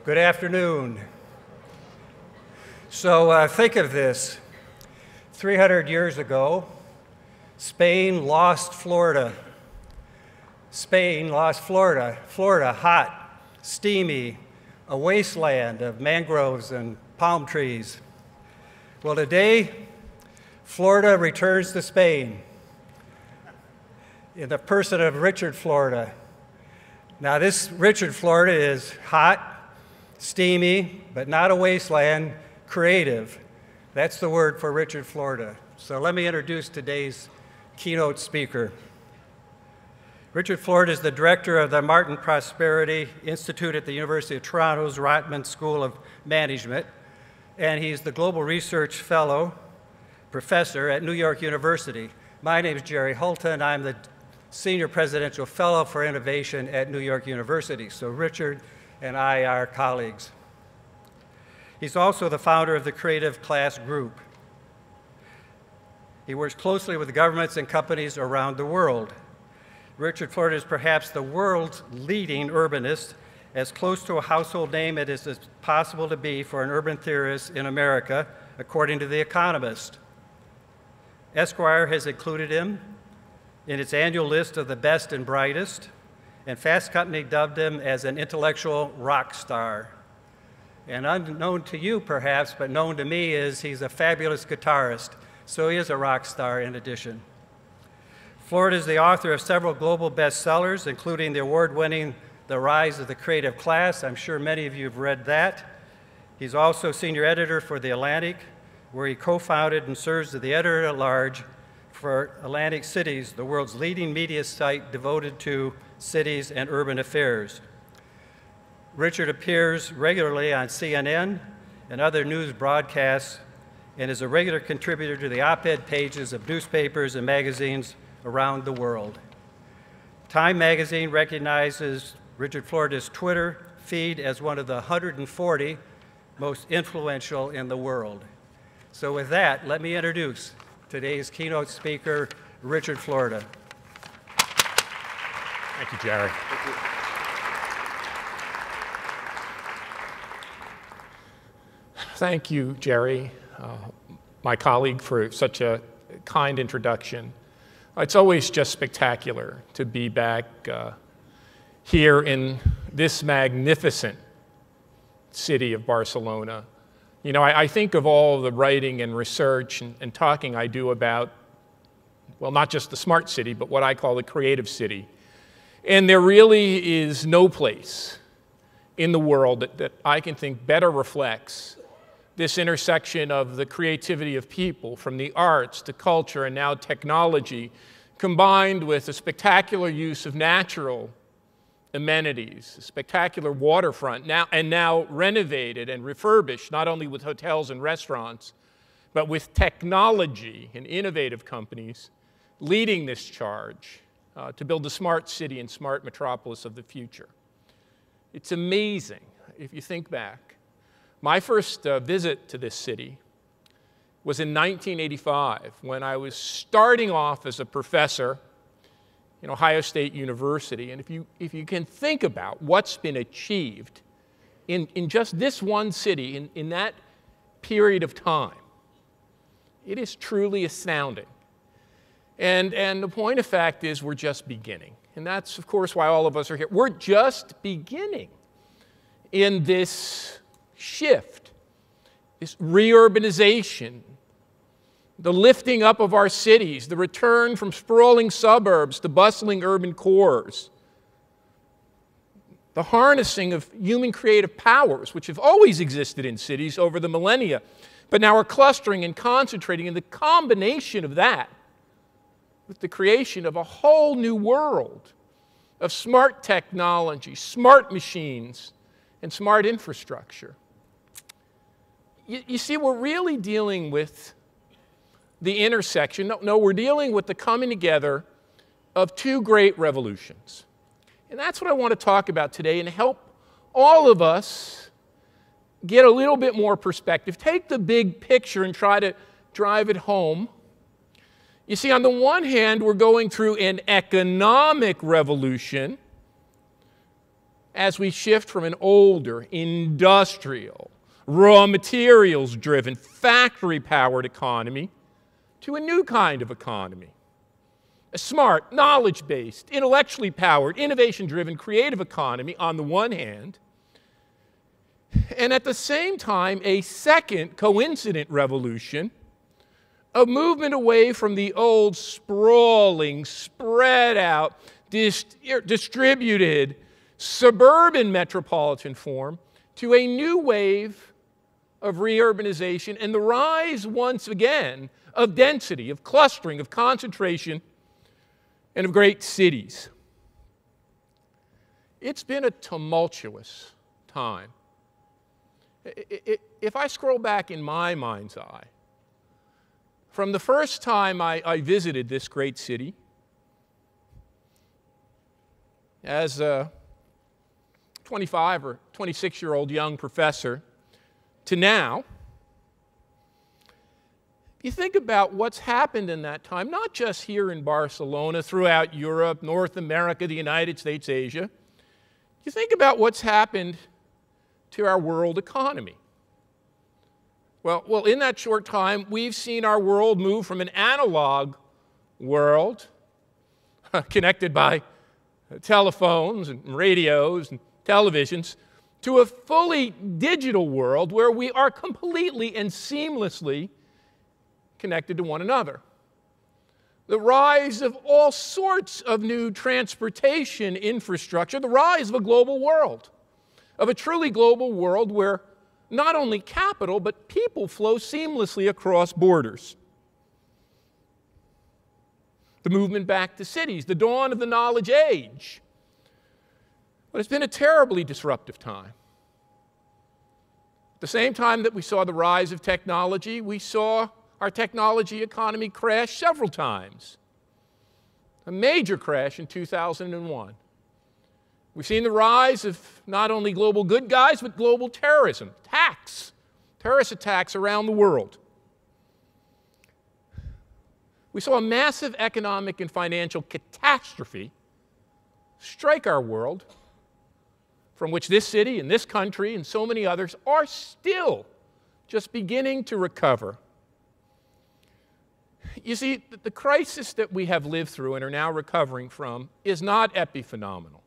Good afternoon. So think of this. 300 years ago, Spain lost Florida. Spain lost Florida. Florida, hot, steamy, a wasteland of mangroves and palm trees. Well, today, Florida returns to Spain in the person of Richard Florida. Now, this Richard Florida is hot, steamy, but not a wasteland, creative. That's the word for Richard Florida. So let me introduce today's keynote speaker. Richard Florida is the director of the Martin Prosperity Institute at the University of Toronto's Rotman School of Management, and he's the Global Research Fellow Professor at New York University. My name is Jerry Hulton. I'm the Senior Presidential Fellow for Innovation at New York University. So Richard and I are colleagues. He's also the founder of the Creative Class Group. He works closely with governments and companies around the world. Richard Florida is perhaps the world's leading urbanist, as close to a household name as it is possible to be for an urban theorist in America, according to The Economist. Esquire has included him in its annual list of the best and brightest, and Fast Company dubbed him as an intellectual rock star. And unknown to you, perhaps, but known to me, is he's a fabulous guitarist, so he is a rock star in addition. Florida is the author of several global bestsellers, including the award-winning The Rise of the Creative Class. I'm sure many of you have read that. He's also senior editor for The Atlantic, where he co-founded and serves as the editor-at-large for Atlantic Cities, the world's leading media site devoted to cities and urban affairs. Richard appears regularly on CNN and other news broadcasts and is a regular contributor to the op-ed pages of newspapers and magazines around the world. Time magazine recognizes Richard Florida's Twitter feed as one of the 140 most influential in the world. So with that, let me introduce today's keynote speaker, Richard Florida. Thank you, Jerry. Thank you. Thank you, Jerry, my colleague, for such a kind introduction. It's always just spectacular to be back here in this magnificent city of Barcelona. You know, I think of all the writing and research and talking I do about, well, not just the smart city, but what I call the creative city. And there really is no place in the world that I can think better reflects this intersection of the creativity of people, from the arts to culture and now technology, combined with a spectacular use of natural amenities, a spectacular waterfront, now renovated and refurbished, not only with hotels and restaurants, but with technology and innovative companies leading this charge to build the smart city and smart metropolis of the future. It's amazing if you think back. My first visit to this city was in 1985, when I was starting off as a professor in Ohio State University. And if you can think about what's been achieved in just this one city in that period of time, it is truly astounding. And the point of fact is, we're just beginning. And that's, of course, why all of us are here. We're just beginning in this shift, this reurbanization, the lifting up of our cities, the return from sprawling suburbs to bustling urban cores, the harnessing of human creative powers, which have always existed in cities over the millennia, but now are clustering and concentrating, in the combination of that with the creation of a whole new world of smart technology, smart machines, and smart infrastructure. You see, we're really dealing with the intersection. No, we're dealing with the coming together of two great revolutions. And that's what I want to talk about today, and help all of us get a little bit more perspective. Take the big picture and try to drive it home. You see, on the one hand, we're going through an economic revolution as we shift from an older, industrial, raw materials-driven, factory-powered economy to a new kind of economy. A smart, knowledge-based, intellectually powered, innovation-driven, creative economy on the one hand, and at the same time a second coincident revolution, a movement away from the old sprawling, spread out, distributed, suburban metropolitan form to a new wave of reurbanization and the rise once again of density, of clustering, of concentration, and of great cities. It's been a tumultuous time. If I scroll back in my mind's eye, from the first time I visited this great city as a 25 or 26-year-old young professor to now, you think about what's happened in that time, not just here in Barcelona, throughout Europe, North America, the United States, Asia. You think about what's happened to our world economy. Well, in that short time, we've seen our world move from an analog world connected by telephones and radios and televisions to a fully digital world where we are completely and seamlessly connected to one another. The rise of all sorts of new transportation infrastructure, the rise of a global world, of a truly global world where not only capital, but people flow seamlessly across borders. The movement back to cities, the dawn of the knowledge age. But it's been a terribly disruptive time. At the same time that we saw the rise of technology, we saw our technology economy crashed several times. A major crash in 2001. We've seen the rise of not only global good guys, but global terrorism, terrorist attacks around the world. We saw a massive economic and financial catastrophe strike our world, from which this city and this country and so many others are still just beginning to recover. You see, the crisis that we have lived through and are now recovering from is not epiphenomenal.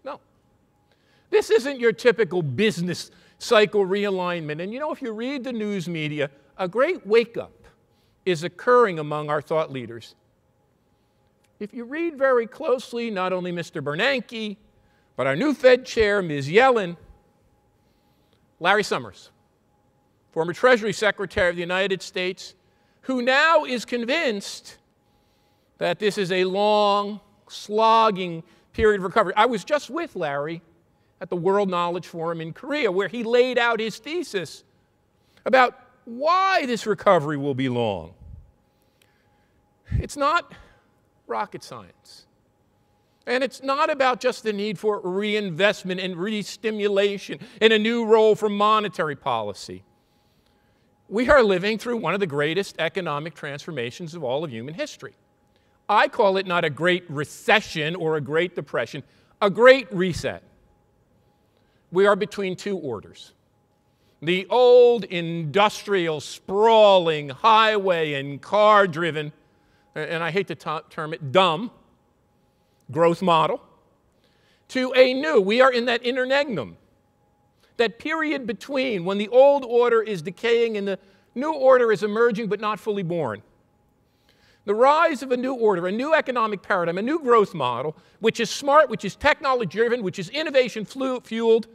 No. This isn't your typical business cycle realignment. And you know, if you read the news media, a great wake-up is occurring among our thought leaders. If you read very closely, not only Mr. Bernanke, but our new Fed chair, Ms. Yellen, Larry Summers, former Treasury Secretary of the United States, who now is convinced that this is a long, slogging period of recovery. I was just with Larry at the World Knowledge Forum in Korea, where he laid out his thesis about why this recovery will be long. It's not rocket science. And it's not about just the need for reinvestment and re-stimulation and a new role for monetary policy. We are living through one of the greatest economic transformations of all of human history. I call it not a great recession or a great depression, a great reset. We are between two orders. The old industrial, sprawling, highway and car-driven, and I hate to term it, dumb, growth model, to a new, we are in that interregnum, that period between when the old order is decaying and the new order is emerging but not fully born. The rise of a new order, a new economic paradigm, a new growth model, which is smart, which is technology-driven, which is innovation-fueled,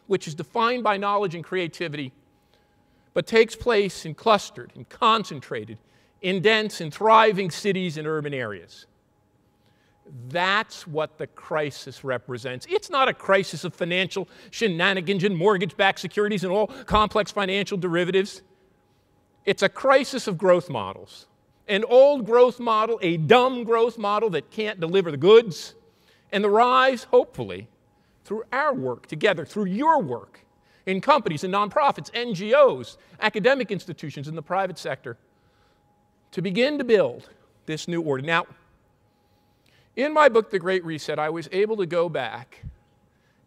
which is defined by knowledge and creativity, but takes place in clustered and concentrated, in dense and thriving cities and urban areas. That's what the crisis represents. It's not a crisis of financial shenanigans and mortgage-backed securities and all complex financial derivatives. It's a crisis of growth models. An old growth model, a dumb growth model that can't deliver the goods, and the rise, hopefully, through our work together, through your work, in companies and nonprofits, NGOs, academic institutions, in the private sector, to begin to build this new order. Now, In my book, The Great Reset, I was able to go back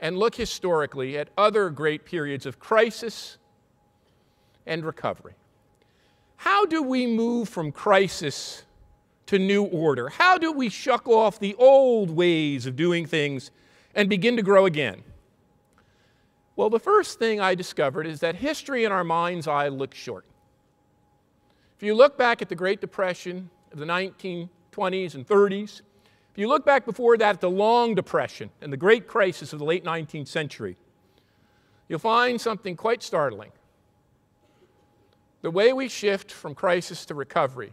and look historically at other great periods of crisis and recovery. How do we move from crisis to new order? How do we shuck off the old ways of doing things and begin to grow again? Well, the first thing I discovered is that history in our mind's eye looks short. If you look back at the Great Depression of the 1920s and 30s, if you look back before that at the Long Depression and the Great Crisis of the late 19th century, you'll find something quite startling. The way we shift from crisis to recovery,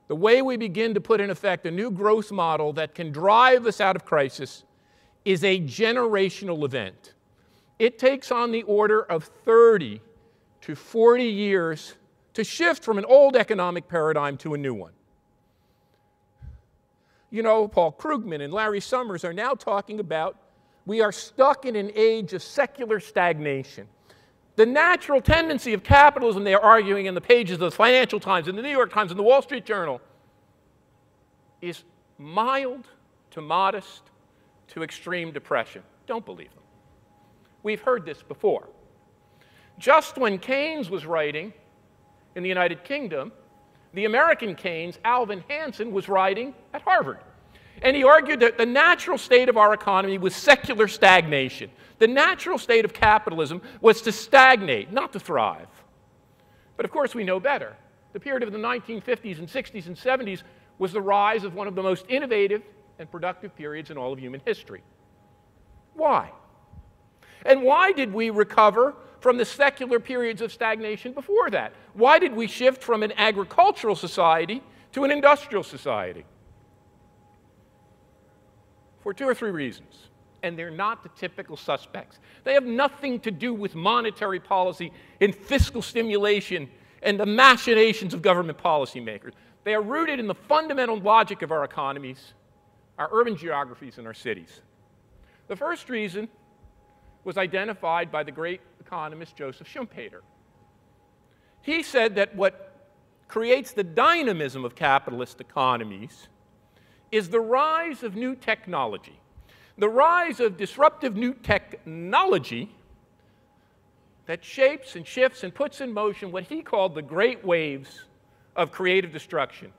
the way we begin to put in effect a new growth model that can drive us out of crisis, is a generational event. It takes on the order of 30 to 40 years to shift from an old economic paradigm to a new one. You know, Paul Krugman and Larry Summers are now talking about we are stuck in an age of secular stagnation. The natural tendency of capitalism, they are arguing in the pages of the Financial Times and the New York Times and the Wall Street Journal, is mild to modest to extreme depression. Don't believe them. We've heard this before. Just when Keynes was writing in the United Kingdom, the American Keynes, Alvin Hansen, was writing at Harvard. And he argued that the natural state of our economy was secular stagnation. The natural state of capitalism was to stagnate, not to thrive. But of course, we know better. The period of the 1950s and 60s and 70s was the rise of one of the most innovative and productive periods in all of human history. Why? And why did we recover from the secular periods of stagnation before that? Why did we shift from an agricultural society to an industrial society? For two or three reasons. And they're not the typical suspects. They have nothing to do with monetary policy and fiscal stimulation and the machinations of government policymakers. They are rooted in the fundamental logic of our economies, our urban geographies, and our cities. The first reason was identified by the great economist Joseph Schumpeter. He said that what creates the dynamism of capitalist economies is the rise of new technology. The rise of disruptive new technology that shapes and shifts and puts in motion what he called the great waves of creative destruction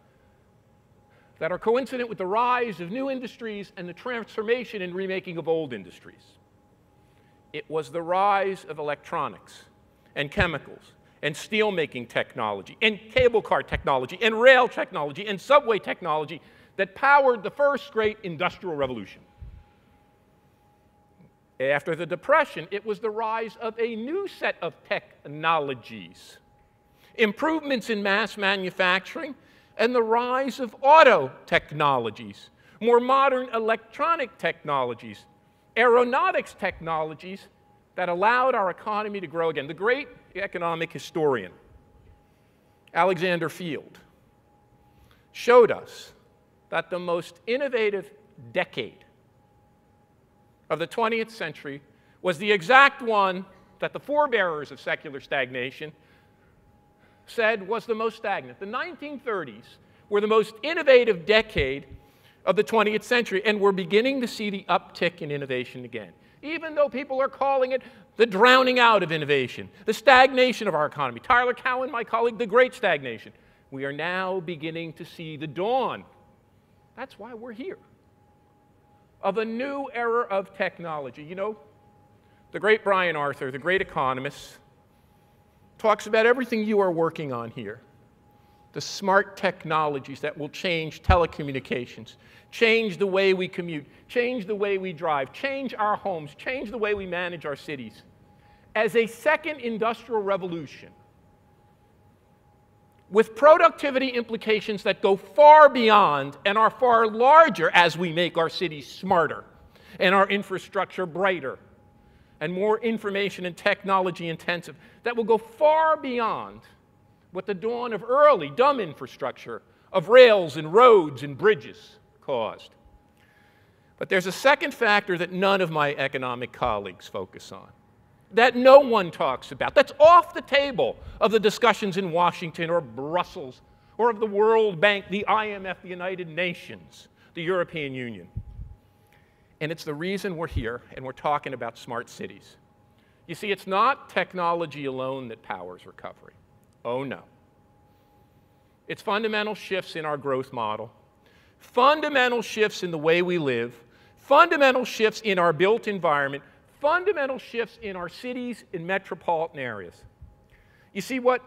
that are coincident with the rise of new industries and the transformation and remaking of old industries. It was the rise of electronics and chemicals and steel-making technology and cable car technology and rail technology and subway technology that powered the first great industrial revolution. After the Depression, it was the rise of a new set of technologies, improvements in mass manufacturing, and the rise of auto technologies, more modern electronic technologies, aeronautics technologies that allowed our economy to grow again. The great economic historian, Alexander Field, showed us that the most innovative decade of the 20th century was the exact one that the forebearers of secular stagnation said was the most stagnant. The 1930s were the most innovative decade of the 20th century, and we're beginning to see the uptick in innovation again. Even though people are calling it the drowning out of innovation, the stagnation of our economy. Tyler Cowen, my colleague, the great stagnation. We are now beginning to see the dawn. That's why we're here. Of a new era of technology. You know, the great Brian Arthur, the great economist, talks about everything you are working on here. The smart technologies that will change telecommunications, change the way we commute, change the way we drive, change our homes, change the way we manage our cities. As a second industrial revolution, with productivity implications that go far beyond and are far larger as we make our cities smarter and our infrastructure brighter and more information and technology intensive, that will go far beyond what the dawn of early dumb infrastructure of rails and roads and bridges caused. But there's a second factor that none of my economic colleagues focus on, that no one talks about, that's off the table of the discussions in Washington or Brussels or of the World Bank, the IMF, the United Nations, the European Union. And it's the reason we're here and we're talking about smart cities. You see, it's not technology alone that powers recovery. Oh, no. It's fundamental shifts in our growth model, fundamental shifts in the way we live, fundamental shifts in our built environment, fundamental shifts in our cities and metropolitan areas. You see, what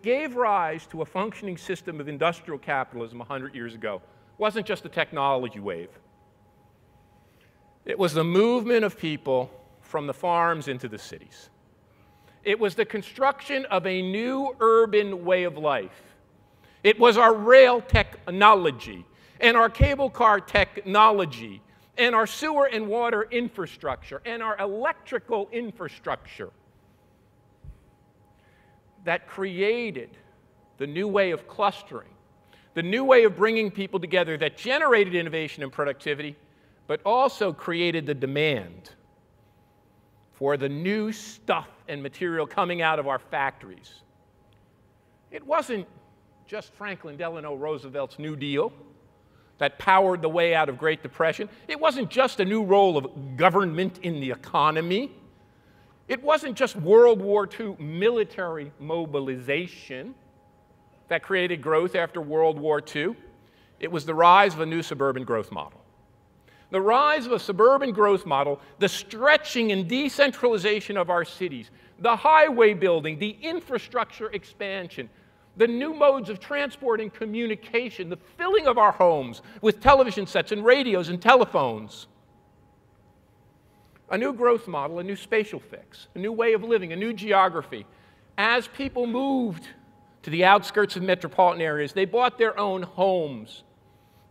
gave rise to a functioning system of industrial capitalism 100 years ago wasn't just a technology wave. It was the movement of people from the farms into the cities. It was the construction of a new urban way of life. It was our rail technology and our cable car technology and our sewer and water infrastructure and our electrical infrastructure that created the new way of clustering, the new way of bringing people together that generated innovation and productivity, but also created the demand for the new stuff and material coming out of our factories. It wasn't just Franklin Delano Roosevelt's New Deal that powered the way out of Great Depression. It wasn't just a new role of government in the economy. It wasn't just World War II military mobilization that created growth after World War II. It was the rise of a new suburban growth model. The rise of a suburban growth model, the stretching and decentralization of our cities, the highway building, the infrastructure expansion, the new modes of transport and communication, the filling of our homes with television sets and radios and telephones. A new growth model, a new spatial fix, a new way of living, a new geography. As people moved to the outskirts of metropolitan areas, they bought their own homes,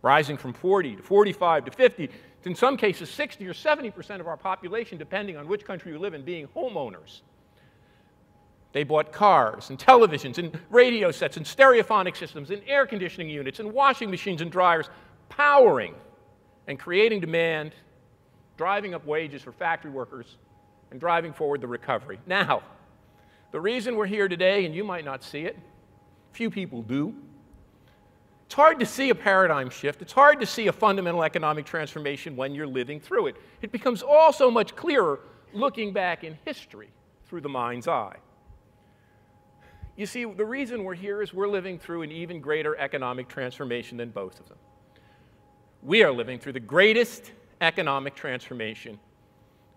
rising from 40 to 45 to 50, to in some cases 60 or 70% of our population, depending on which country you live in, being homeowners. They bought cars and televisions and radio sets and stereophonic systems and air conditioning units and washing machines and dryers, powering and creating demand, driving up wages for factory workers, and driving forward the recovery. Now, the reason we're here today, and you might not see it, few people do, it's hard to see a paradigm shift. It's hard to see a fundamental economic transformation when you're living through it. It becomes all so much clearer looking back in history through the mind's eye. You see, the reason we're here is we're living through an even greater economic transformation than both of them. We are living through the greatest economic transformation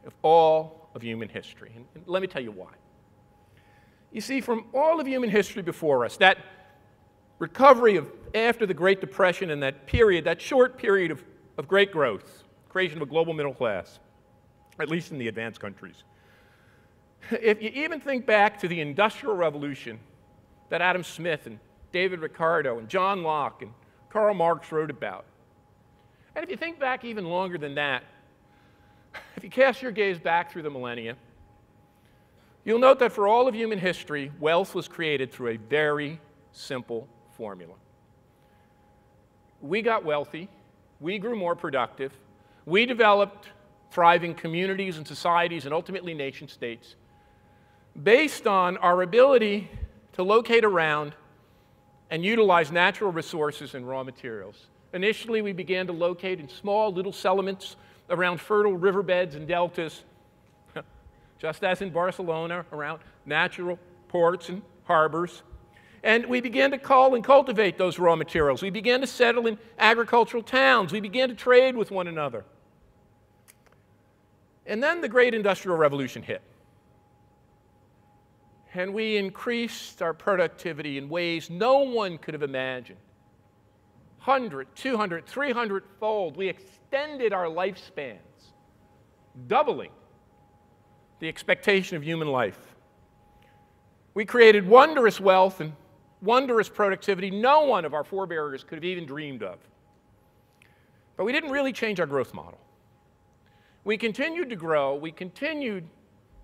of all of human history. And let me tell you why. You see, from all of human history before us, that recovery of after the Great Depression and that period, that short period of great growth, creation of a global middle class, at least in the advanced countries. If you even think back to the Industrial Revolution that Adam Smith and David Ricardo and John Locke and Karl Marx wrote about, and if you think back even longer than that, if you cast your gaze back through the millennia, you'll note that for all of human history, wealth was created through a very simple formula. We got wealthy, we grew more productive, we developed thriving communities and societies and ultimately nation states based on our ability to locate around and utilize natural resources and raw materials. Initially, we began to locate in small little settlements around fertile riverbeds and deltas, just as in Barcelona, around natural ports and harbors. And we began to cull and cultivate those raw materials. We began to settle in agricultural towns. We began to trade with one another. And then the great Industrial Revolution hit. And we increased our productivity in ways no one could have imagined. 100, 200, 300-fold. We extended our lifespans, doubling the expectation of human life. We created wondrous wealth and wondrous productivity no one of our forebears could have even dreamed of. But we didn't really change our growth model. We continued to grow, we continued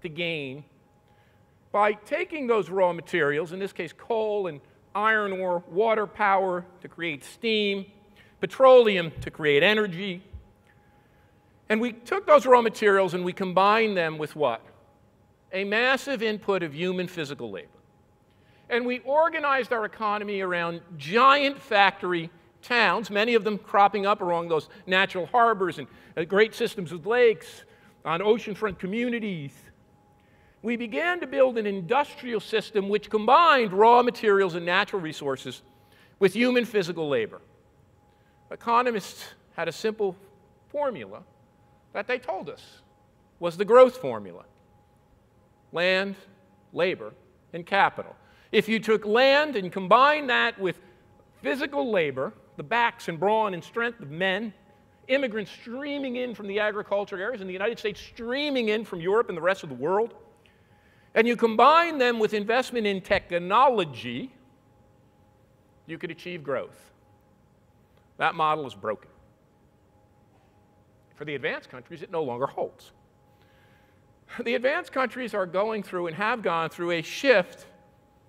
to gain by taking those raw materials, in this case coal and iron ore, water power to create steam, petroleum to create energy. And we took those raw materials and we combined them with what? A massive input of human physical labor. And we organized our economy around giant factory towns, many of them cropping up along those natural harbors and great systems of lakes, on oceanfront communities. We began to build an industrial system which combined raw materials and natural resources with human physical labor. Economists had a simple formula that they told us was the growth formula: land, labor, and capital. If you took land and combined that with physical labor, the backs and brawn and strength of men, immigrants streaming in from the agricultural areas in the United States, streaming in from Europe and the rest of the world, and you combine them with investment in technology, you could achieve growth. That model is broken. For the advanced countries, it no longer holds. The advanced countries are going through and have gone through a shift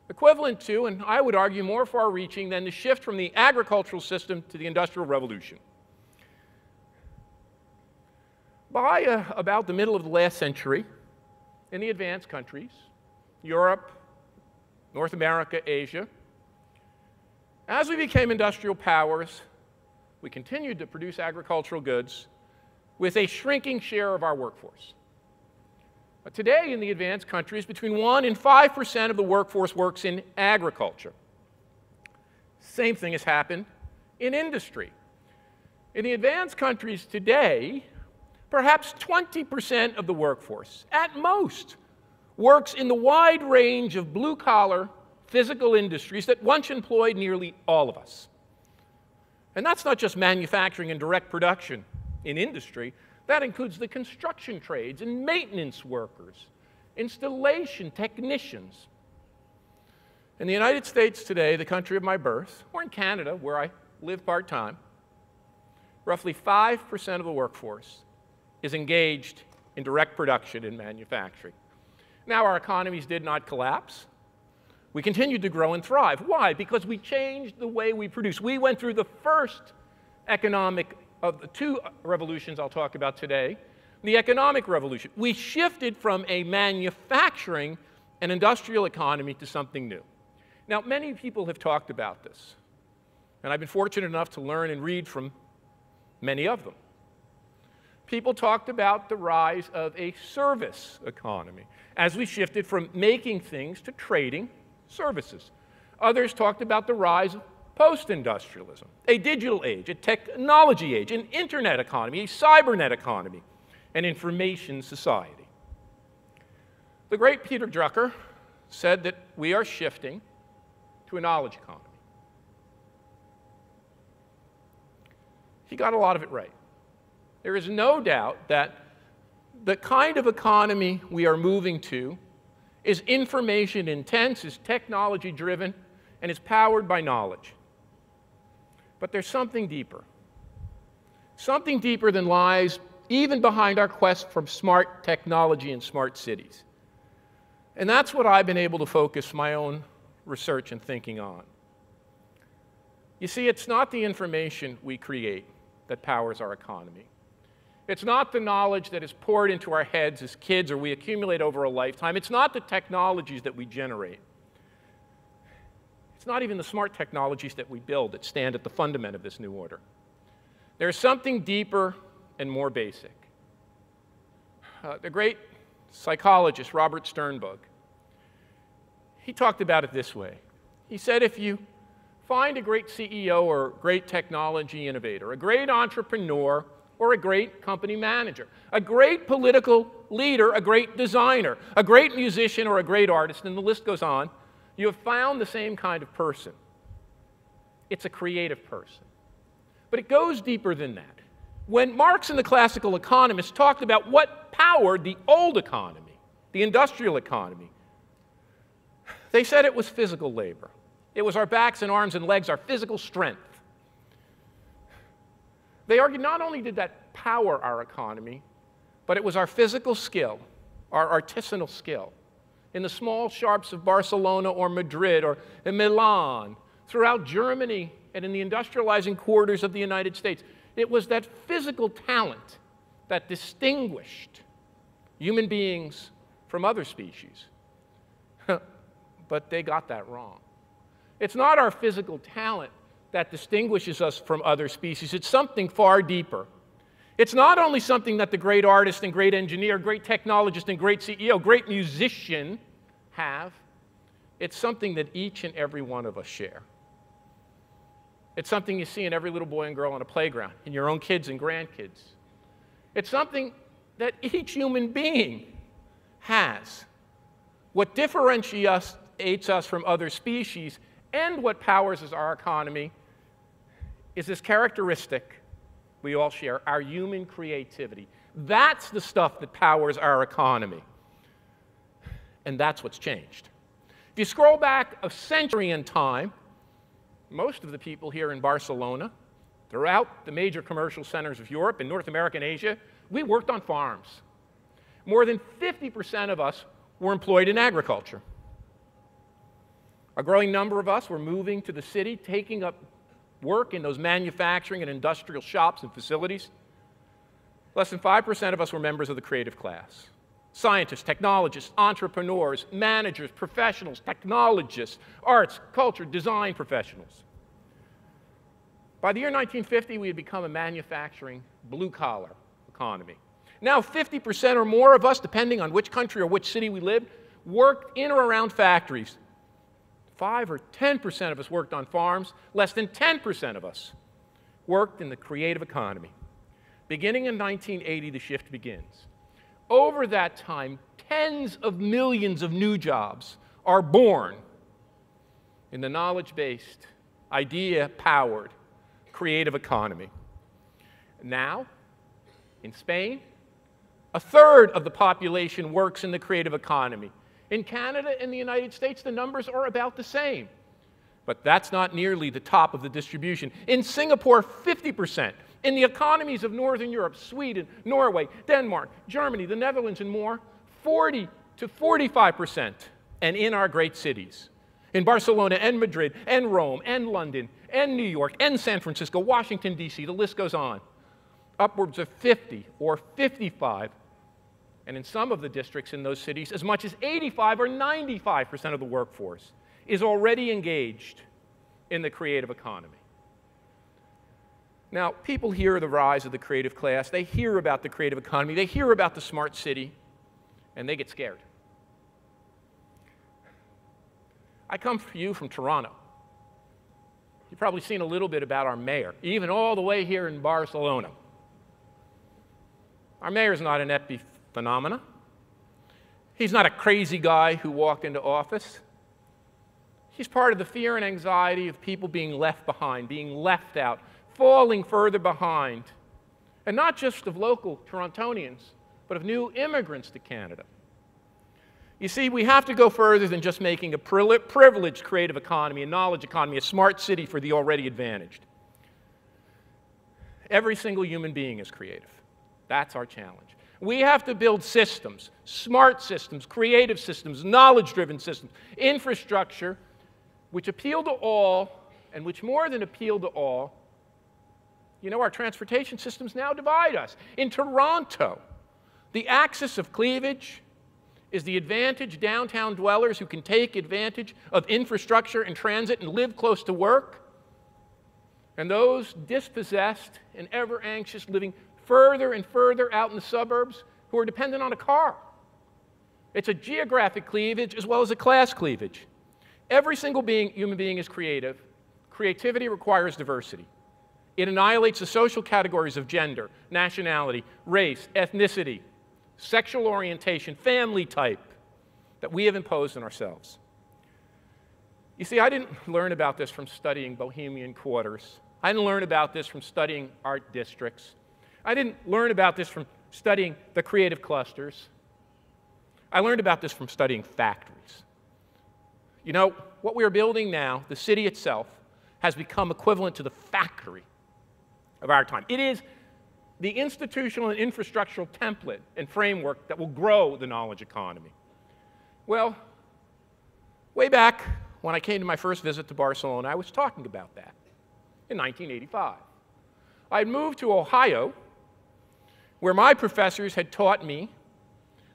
equivalent to, and I would argue more far-reaching than the shift from the agricultural system to the Industrial Revolution. By about the middle of the last century, in the advanced countries, Europe, North America, Asia, as we became industrial powers, we continued to produce agricultural goods with a shrinking share of our workforce. Today, in the advanced countries, between 1% and 5% of the workforce works in agriculture. Same thing has happened in industry. In the advanced countries today, perhaps 20% of the workforce, at most, works in the wide range of blue-collar physical industries that once employed nearly all of us. And that's not just manufacturing and direct production in industry. That includes the construction trades and maintenance workers, installation technicians. In the United States today, the country of my birth, or in Canada, where I live part-time, roughly 5% of the workforce is engaged in direct production and manufacturing. Now, our economies did not collapse. We continued to grow and thrive. Why? Because we changed the way we produce. We went through the first economic of the two revolutions I'll talk about today, the economic revolution. We shifted from a manufacturing and industrial economy to something new. Now, many people have talked about this, and I've been fortunate enough to learn and read from many of them. People talked about the rise of a service economy as we shifted from making things to trading services. Others talked about the rise of post-industrialism, a digital age, a technology age, an internet economy, a cybernet economy, an information society. The great Peter Drucker said that we are shifting to a knowledge economy. He got a lot of it right. There is no doubt that the kind of economy we are moving to is information intense, is technology driven, and is powered by knowledge. But there's something deeper than lies even behind our quest for smart technology and smart cities. And that's what I've been able to focus my own research and thinking on. You see, it's not the information we create that powers our economy. It's not the knowledge that is poured into our heads as kids or we accumulate over a lifetime. It's not the technologies that we generate. It's not even the smart technologies that we build that stand at the fundament of this new order. There's something deeper and more basic. The great psychologist Robert Sternberg, he talked about it this way. He said, if you find a great CEO or great technology innovator, a great entrepreneur, or a great company manager, a great political leader, a great designer, a great musician, or a great artist, and the list goes on, you have found the same kind of person. It's a creative person. But it goes deeper than that. When Marx and the classical economists talked about what powered the old economy, the industrial economy, they said it was physical labor. It was our backs and arms and legs, our physical strength. They argued not only did that power our economy, but it was our physical skill, our artisanal skill, in the small shops of Barcelona or Madrid or in Milan, throughout Germany and in the industrializing quarters of the United States. It was that physical talent that distinguished human beings from other species. But they got that wrong. It's not our physical talent that distinguishes us from other species. It's something far deeper. It's not only something that the great artist and great engineer, great technologist and great CEO, great musician have. It's something that each and every one of us share. It's something you see in every little boy and girl on a playground, in your own kids and grandkids. It's something that each human being has. What differentiates us from other species and what powers our economy is this characteristic we all share, our human creativity. That's the stuff that powers our economy. And that's what's changed. If you scroll back a century in time, most of the people here in Barcelona, throughout the major commercial centers of Europe and North America and Asia, we worked on farms. More than 50% of us were employed in agriculture. A growing number of us were moving to the city, taking up work in those manufacturing and industrial shops and facilities. Less than 5% of us were members of the creative class. Scientists, technologists, entrepreneurs, managers, professionals, technologists, arts, culture, design professionals. By the year 1950, we had become a manufacturing, blue-collar economy. Now 50% or more of us, depending on which country or which city we lived, worked in or around factories. 5 or 10% of us worked on farms. Less than 10% of us worked in the creative economy. Beginning in 1980, the shift begins. Over that time, tens of millions of new jobs are born in the knowledge-based, idea-powered, creative economy. Now, in Spain, a third of the population works in the creative economy. In Canada and the United States, the numbers are about the same. But that's not nearly the top of the distribution. In Singapore, 50%. In the economies of Northern Europe, Sweden, Norway, Denmark, Germany, the Netherlands, and more, 40 to 45%. And in our great cities, in Barcelona and Madrid and Rome and London and New York and San Francisco, Washington, D.C., the list goes on, upwards of 50 or 55, and in some of the districts in those cities, as much as 85 or 95% of the workforce is already engaged in the creative economy. Now, people hear the rise of the creative class, they hear about the creative economy, they hear about the smart city, and they get scared. I come to you from Toronto. You've probably seen a little bit about our mayor, even all the way here in Barcelona. Our mayor is not an epiphenomena. He's not a crazy guy who walked into office. He's part of the fear and anxiety of people being left behind, being left out, falling further behind, and not just of local Torontonians, but of new immigrants to Canada. You see, we have to go further than just making a privileged creative economy, a knowledge economy, a smart city for the already advantaged. Every single human being is creative. That's our challenge. We have to build systems, smart systems, creative systems, knowledge-driven systems, infrastructure, which appeal to all, and which more than appeal to all, you know, our transportation systems now divide us. In Toronto, the axis of cleavage is the advantaged downtown dwellers who can take advantage of infrastructure and transit and live close to work, and those dispossessed and ever anxious living further and further out in the suburbs who are dependent on a car. It's a geographic cleavage as well as a class cleavage. Every single human being is creative. Creativity requires diversity. It annihilates the social categories of gender, nationality, race, ethnicity, sexual orientation, family type that we have imposed on ourselves. You see, I didn't learn about this from studying Bohemian quarters. I didn't learn about this from studying art districts. I didn't learn about this from studying the creative clusters. I learned about this from studying factories. You know, what we are building now, the city itself, has become equivalent to the factory of our time. It is the institutional and infrastructural template and framework that will grow the knowledge economy. Well, way back when I came to my first visit to Barcelona, I was talking about that in 1985. I had moved to Ohio, where my professors had taught me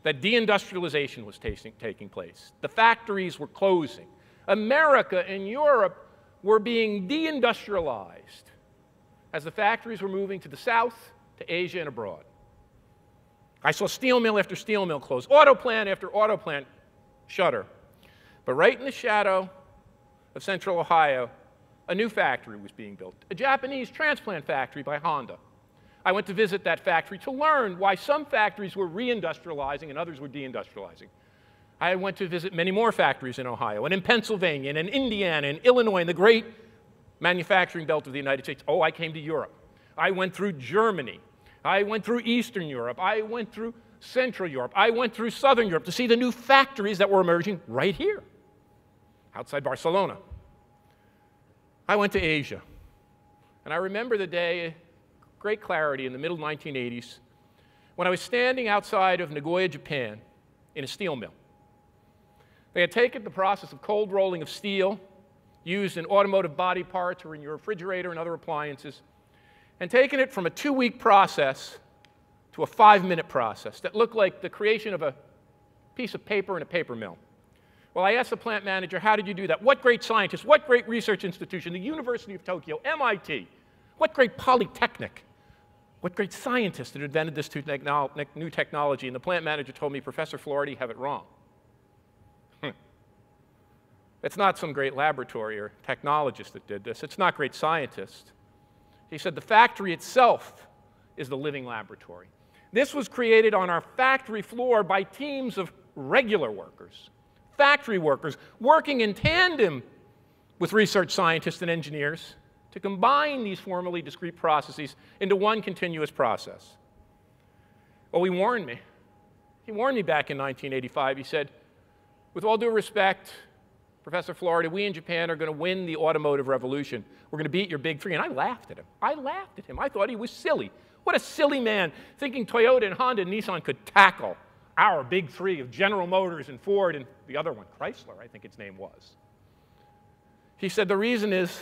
that deindustrialization was taking place. The factories were closing. America and Europe were being deindustrialized as the factories were moving to the south, to Asia, and abroad. I saw steel mill after steel mill close, auto plant after auto plant shutter. But right in the shadow of central Ohio, a new factory was being built, a Japanese transplant factory by Honda. I went to visit that factory to learn why some factories were reindustrializing and others were deindustrializing. I went to visit many more factories in Ohio, and in Pennsylvania, and in Indiana, and Illinois, and the great manufacturing belt of the United States. Oh, I came to Europe. I went through Germany. I went through Eastern Europe. I went through Central Europe. I went through Southern Europe to see the new factories that were emerging right here, outside Barcelona. I went to Asia. And I remember the day, great clarity, in the middle 1980s, when I was standing outside of Nagoya, Japan, in a steel mill. They had taken the process of cold rolling of steel, used in automotive body parts or in your refrigerator and other appliances, and taken it from a 2-week process to a 5-minute process that looked like the creation of a piece of paper in a paper mill. Well, I asked the plant manager, how did you do that? What great scientist, what great research institution, the University of Tokyo, MIT, what great polytechnic, what great scientist had invented this new technology? And the plant manager told me, Professor Florida, you have it wrong. It's not some great laboratory or technologist that did this. It's not great scientists. He said the factory itself is the living laboratory. This was created on our factory floor by teams of regular workers, factory workers, working in tandem with research scientists and engineers to combine these formally discrete processes into one continuous process. Well, he warned me. He warned me back in 1985. He said, with all due respect, Professor Florida, we in Japan are going to win the automotive revolution. We're going to beat your big three. And I laughed at him. I laughed at him. I thought he was silly. What a silly man, thinking Toyota and Honda and Nissan could tackle our big three of General Motors and Ford and the other one, Chrysler, I think its name was. He said the reason is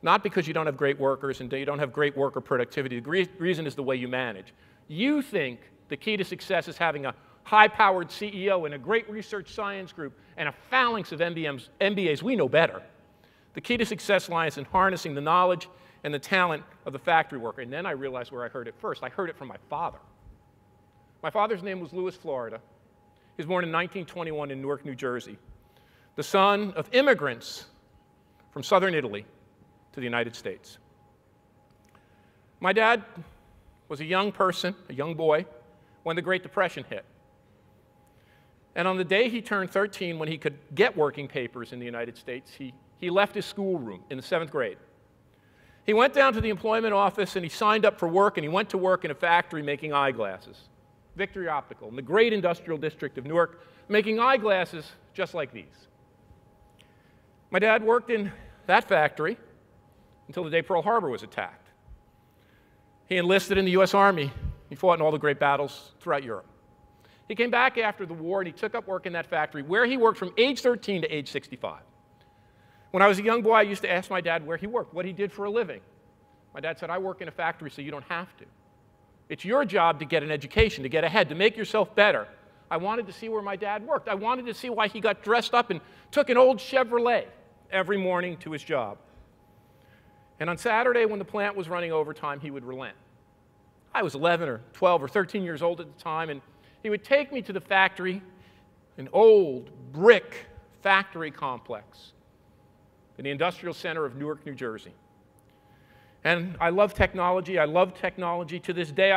not because you don't have great workers and you don't have great worker productivity. The reason is the way you manage. You think the key to success is having a high-powered CEO and a great research science group and a phalanx of MBAs. We know better. The key to success lies in harnessing the knowledge and the talent of the factory worker. And then I realized where I heard it first. I heard it from my father. My father's name was Louis Florida. He was born in 1921 in Newark, New Jersey, the son of immigrants from southern Italy to the United States. My dad was a young person, a young boy, when the Great Depression hit. And on the day he turned 13, when he could get working papers in the United States, he left his schoolroom in the 7th grade. He went down to the employment office and he signed up for work, and he went to work in a factory making eyeglasses, Victory Optical, in the great industrial district of Newark, making eyeglasses just like these. My dad worked in that factory until the day Pearl Harbor was attacked. He enlisted in the U.S. Army. He fought in all the great battles throughout Europe. He came back after the war, and he took up work in that factory, where he worked from age 13 to age 65. When I was a young boy, I used to ask my dad where he worked, what he did for a living. My dad said, I work in a factory so you don't have to. It's your job to get an education, to get ahead, to make yourself better. I wanted to see where my dad worked. I wanted to see why he got dressed up and took an old Chevrolet every morning to his job. And on Saturday, when the plant was running overtime, he would relent. I was 11 or 12 or 13 years old at the time, and he would take me to the factory, an old brick factory complex in the industrial center of Newark, New Jersey. And I love technology. I love technology. To this day,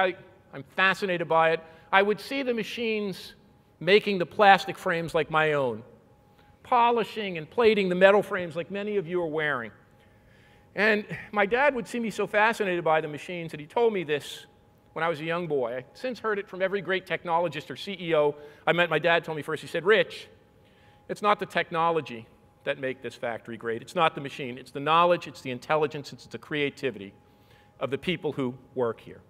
I'm fascinated by it. I would see the machines making the plastic frames like my own, polishing and plating the metal frames like many of you are wearing. And my dad would see me so fascinated by the machines that he told me this when I was a young boy. I since heard it from every great technologist or CEO I met. My dad told me first, he said, Rich, it's not the technology that make this factory great. It's not the machine. It's the knowledge, it's the intelligence, it's the creativity of the people who work here.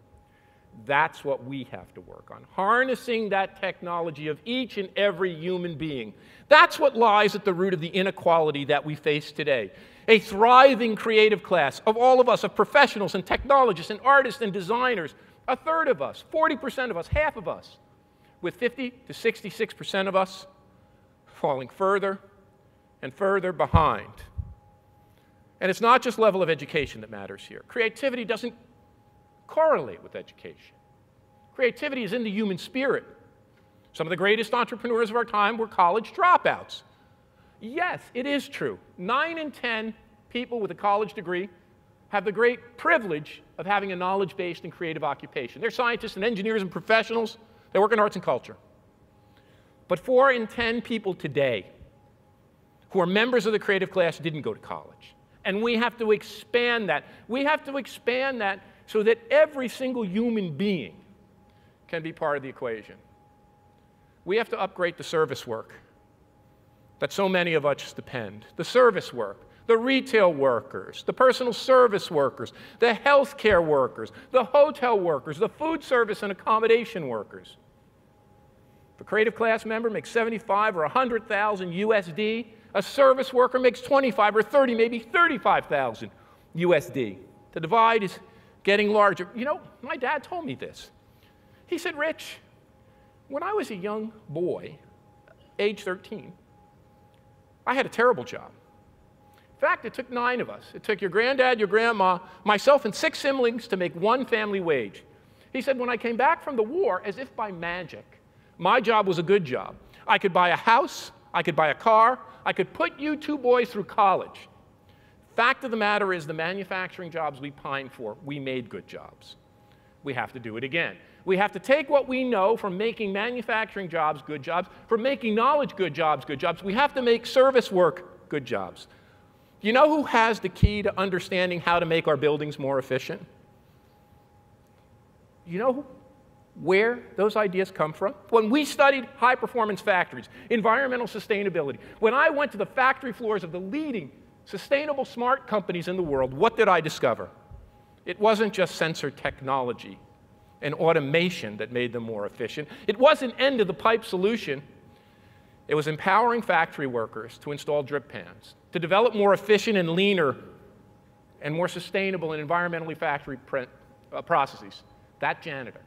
That's what we have to work on, harnessing that technology of each and every human being. That's what lies at the root of the inequality that we face today. A thriving creative class of all of us, of professionals and technologists and artists and designers, a third of us, 40% of us, half of us, with 50 to 66% of us falling further and further behind. And it's not just level of education that matters here. Creativity doesn't correlate with education. Creativity is in the human spirit. Some of the greatest entrepreneurs of our time were college dropouts. Yes, it is true. 9 in 10 people with a college degree have the great privilege of having a knowledge-based and creative occupation. They're scientists and engineers and professionals. They work in arts and culture. But 4 in 10 people today who are members of the creative class didn't go to college. And we have to expand that. We have to expand that so that every single human being can be part of the equation. We have to upgrade the service work that so many of us depend. The service work, the retail workers, the personal service workers, the healthcare workers, the hotel workers, the food service and accommodation workers. If a creative class member makes 75 or 100,000 USD, a service worker makes 25 or 30, maybe 35,000 USD. The divide is getting larger. You know, my dad told me this. He said, Rich, when I was a young boy, age 13, I had a terrible job. In fact, it took 9 of us. It took your granddad, your grandma, myself, and 6 siblings to make one family wage. He said, when I came back from the war, as if by magic, my job was a good job. I could buy a house, I could buy a car, I could put you 2 boys through college. Fact of the matter is, the manufacturing jobs we pine for, we made good jobs. We have to do it again. We have to take what we know from making manufacturing jobs good jobs, from making knowledge good jobs good jobs. We have to make service work good jobs. You know who has the key to understanding how to make our buildings more efficient? You know where those ideas come from? When we studied high-performance factories, environmental sustainability, when I went to the factory floors of the leading sustainable smart companies in the world, what did I discover? It wasn't just sensor technology and automation that made them more efficient. It wasn't end-of-the-pipe solution. It was empowering factory workers to install drip pans, to develop more efficient and leaner and more sustainable and environmentally factory processes. That janitor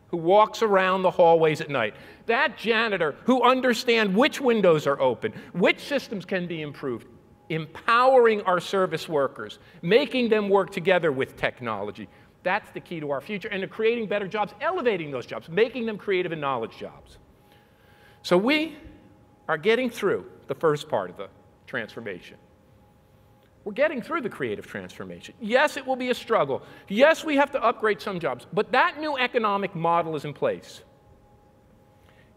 who walks around the hallways at night, that janitor who understands which windows are open, which systems can be improved, empowering our service workers, making them work together with technology. That's the key to our future, and to creating better jobs, elevating those jobs, making them creative and knowledge jobs. So we are getting through the first part of the transformation. We're getting through the creative transformation. Yes, it will be a struggle. Yes, we have to upgrade some jobs, but that new economic model is in place.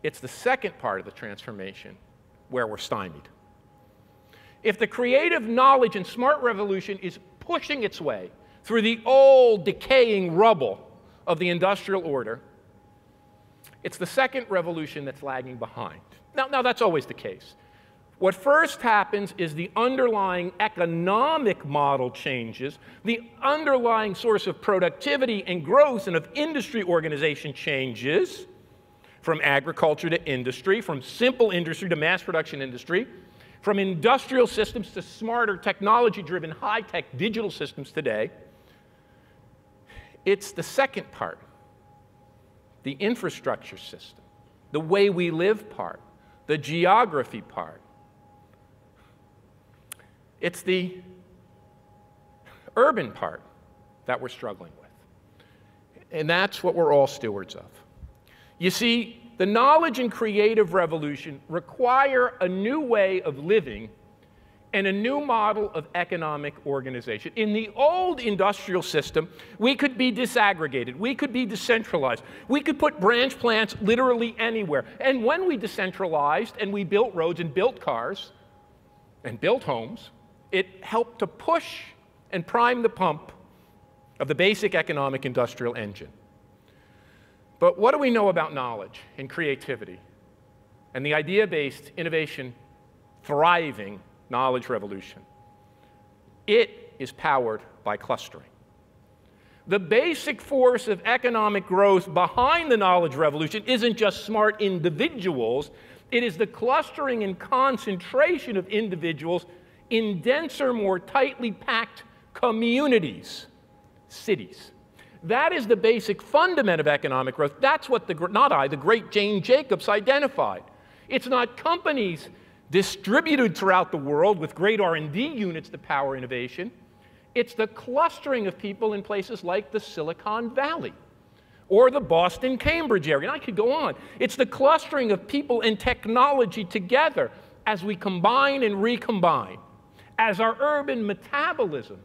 It's the second part of the transformation where we're stymied. If the creative knowledge and smart revolution is pushing its way through the old, decaying rubble of the industrial order, it's the second revolution that's lagging behind. Now that's always the case. What first happens is the underlying economic model changes, the underlying source of productivity and growth and of industry organization changes from agriculture to industry, from simple industry to mass production industry, from industrial systems to smarter technology-driven high-tech digital systems today. It's the second part, the infrastructure system, the way we live part, the geography part. It's the urban part that we're struggling with. And that's what we're all stewards of. You see, the knowledge and creative revolution require a new way of living and a new model of economic organization. In the old industrial system, we could be disaggregated. We could be decentralized. We could put branch plants literally anywhere. And when we decentralized and we built roads and built cars and built homes, it helped to push and prime the pump of the basic economic industrial engine. But what do we know about knowledge and creativity and the idea-based innovation thriving knowledge revolution? It is powered by clustering. The basic force of economic growth behind the knowledge revolution isn't just smart individuals, it is the clustering and concentration of individuals in denser, more tightly packed communities, cities. That is the basic fundament of economic growth. That's what the great Jane Jacobs identified. It's not companies distributed throughout the world with great R&D units to power innovation. It's the clustering of people in places like the Silicon Valley or the Boston-Cambridge area, and I could go on. It's the clustering of people and technology together as we combine and recombine, as our urban metabolism,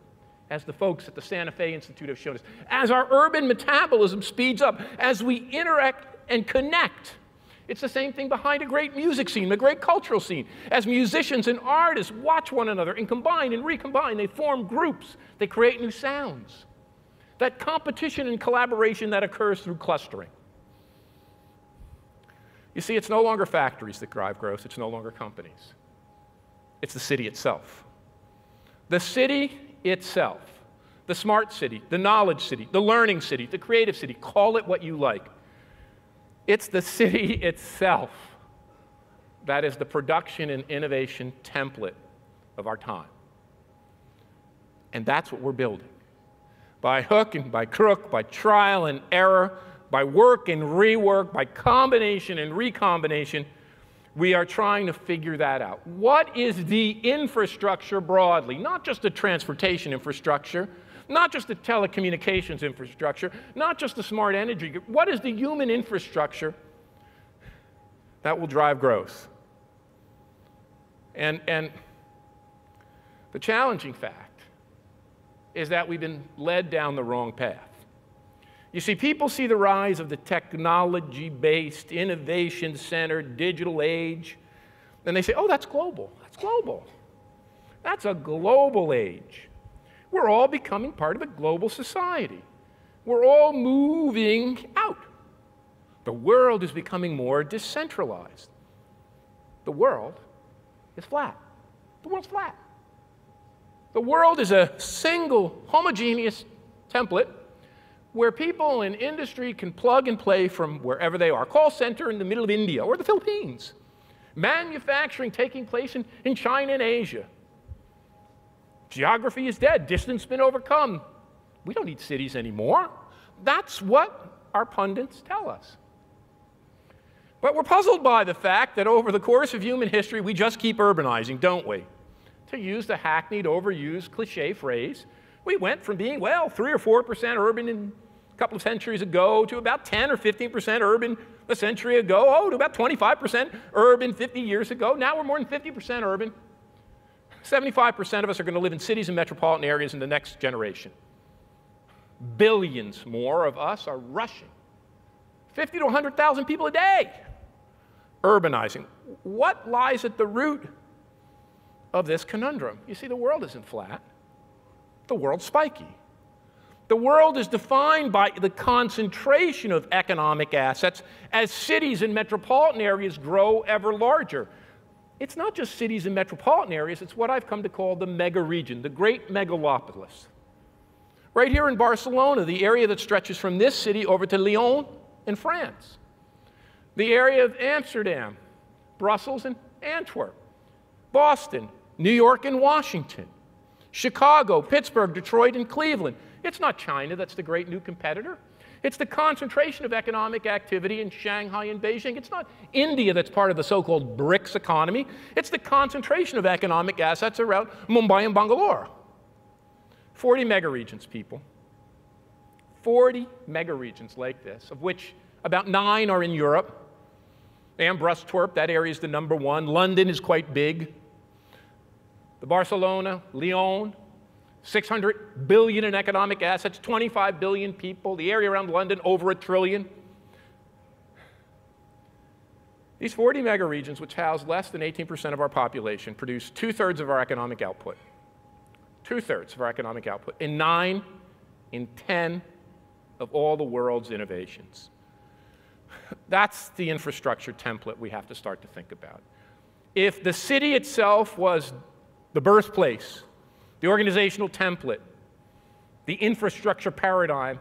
as the folks at the Santa Fe Institute have shown us, as our urban metabolism speeds up, as we interact and connect. It's the same thing behind a great music scene, a great cultural scene. As musicians and artists watch one another and combine and recombine, they form groups, they create new sounds. That competition and collaboration that occurs through clustering. You see, it's no longer factories that drive growth, it's no longer companies. It's the city itself. The city itself, the smart city, the knowledge city, the learning city, the creative city, call it what you like. It's the city itself that is the production and innovation template of our time. And that's what we're building. By hook and by crook, by trial and error, by work and rework, by combination and recombination, we are trying to figure that out. What is the infrastructure broadly? Not just the transportation infrastructure, not just the telecommunications infrastructure, not just the smart energy. What is the human infrastructure that will drive growth? And the challenging fact is that we've been led down the wrong path. You see, people see the rise of the technology-based, innovation-centered digital age, and they say, oh, that's global. That's global. That's a global age. We're all becoming part of a global society. We're all moving out. The world is becoming more decentralized. The world is flat. The world's flat. The world is a single, homogeneous template where people in industry can plug and play from wherever they are. Call center in the middle of India or the Philippines. Manufacturing taking place in China and Asia. Geography is dead. Distance been overcome. We don't need cities anymore. That's what our pundits tell us. But we're puzzled by the fact that over the course of human history, we just keep urbanizing, don't we? To use the hackneyed, overused, cliche phrase, we went from being, well, 3 or 4% urban a couple of centuries ago to about 10 or 15% urban a century ago, to about 25% urban 50 years ago. Now we're more than 50% urban. 75% of us are going to live in cities and metropolitan areas in the next generation. Billions more of us are rushing. 50 to 100,000 people a day urbanizing. What lies at the root of this conundrum? You see, the world isn't flat. The world's spiky. The world is defined by the concentration of economic assets as cities and metropolitan areas grow ever larger. It's not just cities and metropolitan areas, it's what I've come to call the mega region, the great megalopolis. Right here in Barcelona, the area that stretches from this city over to Lyon in France. The area of Amsterdam, Brussels and Antwerp, Boston, New York and Washington, Chicago, Pittsburgh, Detroit and Cleveland. It's not China that's the great new competitor. It's the concentration of economic activity in Shanghai and Beijing. It's not India that's part of the so-called BRICS economy. It's the concentration of economic assets around Mumbai and Bangalore. 40 megaregions, people. 40 megaregions like this, of which about 9 are in Europe. Antwerp, that area is the #1. London is quite big. The Barcelona, Lyon, 600 billion in economic assets, 25 billion people. The area around London, over 1 trillion. These 40 megaregions, which house less than 18% of our population, produce 2/3 of our economic output. 2/3 of our economic output, and 9 in 10 of all the world's innovations. That's the infrastructure template we have to start to think about. If the city itself was the birthplace, the organizational template, the infrastructure paradigm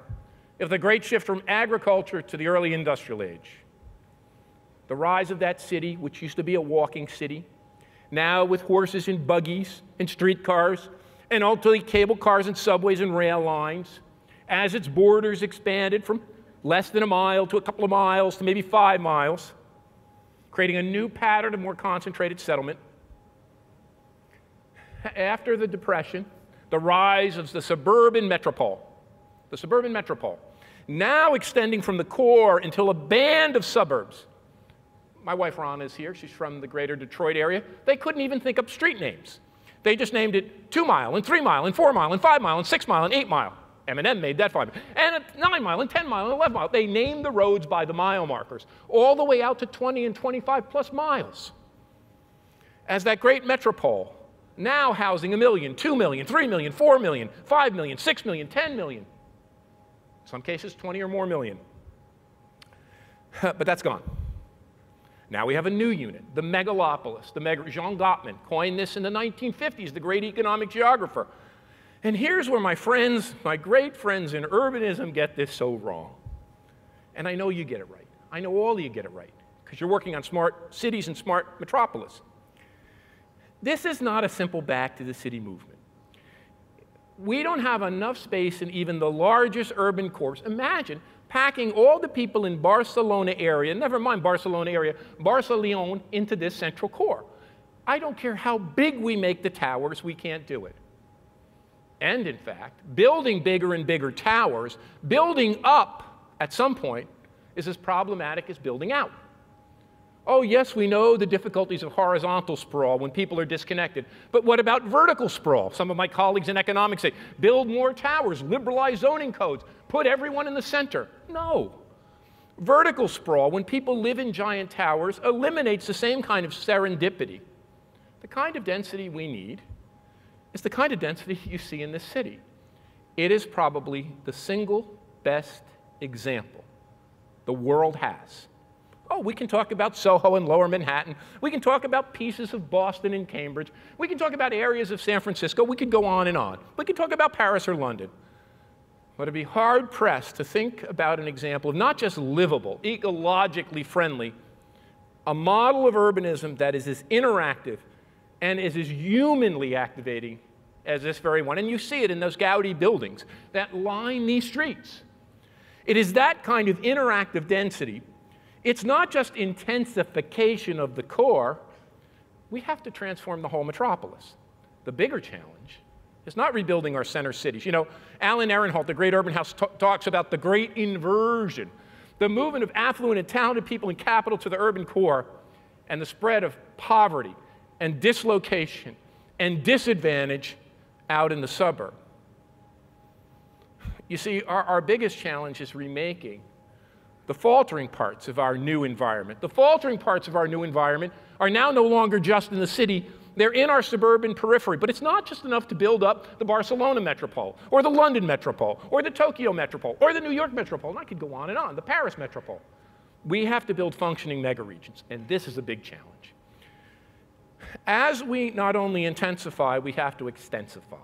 of the great shift from agriculture to the early industrial age, the rise of that city, which used to be a walking city, now with horses and buggies and streetcars, and ultimately cable cars and subways and rail lines, as its borders expanded from less than a mile to a couple of miles to maybe 5 miles, creating a new pattern of more concentrated settlement. after the Depression, the rise of the suburban metropole. The suburban metropole, now extending from the core until a band of suburbs. My wife Ronna is here. She's from the greater Detroit area. They couldn't even think up street names. They just named it 2 Mile and 3 Mile and 4 Mile and 5 Mile and 6 Mile and 8 Mile. M&M made that 5 mile. And 9 Mile and 10 Mile and 11 Mile. They named the roads by the mile markers, all the way out to 20 and 25 plus miles. As that great metropole, now housing 1 million, 2 million, 3 million, 4 million, 5 million, 6 million, 10 million. In some cases, 20 or more million. But that's gone. Now we have a new unit, the megalopolis. Jean Gottman coined this in the 1950s, the great economic geographer. And here's where my friends, my great friends in urbanism get this so wrong. And I know you get it right. I know all of you get it right, because you're working on smart cities and smart metropolis. This is not a simple back to the city movement. We don't have enough space in even the largest urban cores. Imagine packing all the people in Barcelona area, never mind Barcelona area, Barcelona into this central core. I don't care how big we make the towers, we can't do it. And in fact, building bigger and bigger towers, building up at some point is as problematic as building out. Oh, yes, we know the difficulties of horizontal sprawl when people are disconnected. But what about vertical sprawl? Some of my colleagues in economics say, build more towers, liberalize zoning codes, put everyone in the center. No. Vertical sprawl, when people live in giant towers, eliminates the same kind of serendipity. The kind of density we need is the kind of density you see in this city. It is probably the single best example the world has. Oh, we can talk about Soho and Lower Manhattan. We can talk about pieces of Boston and Cambridge. We can talk about areas of San Francisco. We could go on and on. We can talk about Paris or London. But it'd be hard-pressed to think about an example of not just livable, ecologically friendly, a model of urbanism that is as interactive and is as humanly activating as this very one. And you see it in those Gaudi buildings that line these streets. It is that kind of interactive density. It's not just intensification of the core. We have to transform the whole metropolis. The bigger challenge is not rebuilding our center cities. You know, Alan Ehrenholt, the great urban house, talks about the great inversion, the movement of affluent and talented people in capital to the urban core, and the spread of poverty and dislocation and disadvantage out in the suburb. You see, our biggest challenge is remaking the faltering parts of our new environment. The faltering parts of our new environment are now no longer just in the city. They're in our suburban periphery. But it's not just enough to build up the Barcelona metropole, or the London metropole, or the Tokyo metropole, or the New York metropole. And I could go on and on, the Paris metropole. We have to build functioning megaregions, and this is a big challenge. As we not only intensify, we have to extensify.